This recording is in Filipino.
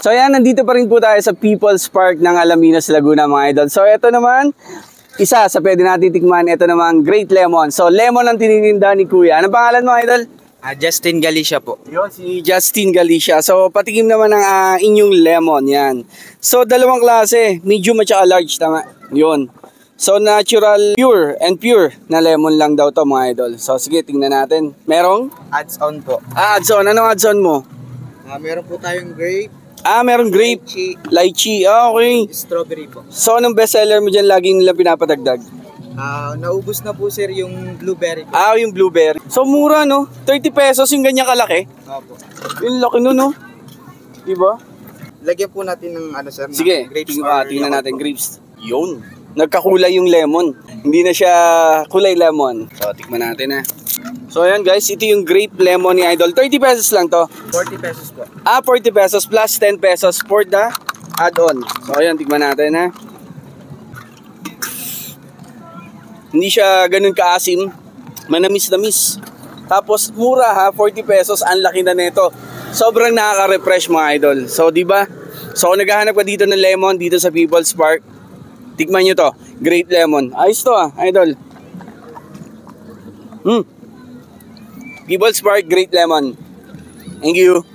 So ayan, nandito pa rin po tayo sa People's Park ng Alaminos, Laguna mga idol. So ito naman, isa sa pwede natin tikman, ito naman Great Lemon. So lemon ang tinitinda ni Kuya. Anong pangalan mo idol? Justin Galicia po. Yun, si Justin Galicia. So patikim naman ng inyong lemon, yan. So dalawang klase, medium at saka large, tama? Yun. So natural, pure and pure na lemon lang daw to mga idol. So sige, tingnan natin. Merong? Adds-on po. Adds-on. Anong adds-on mo? Meron po tayong grape. Meron grape. Lychee. Okay. Strawberry po. So anong bestseller mo dyan lagi nilang pinapadagdag? Naubos na po sir yung blueberry po. Yung blueberry. So mura no? 30 pesos yung ganyan kalaki? Opo. Yung laki no no? Diba? Lagyan po natin ng ano sir. Sige, grapes. tingnan natin grapes. Yun. Nagkakulay yung lemon. Hindi na siya kulay lemon. So tikman natin So ayan guys, ito yung grape lemon ni Idol. 30 pesos lang to. 40 pesos po. 40 pesos plus 10 pesos for the add-on. So ayan, tikman natin Hindi siya ganun kaasim. Manamis-namis. Tapos mura 40 pesos. Ang laki na nito. Sobrang nakaka-refresh mga idol. So di ba? So kung naghahanap ka dito ng lemon dito sa People's Park, tikman nyo to. Great lemon. Ayos to idol. People's Park Great Lemon. Thank you.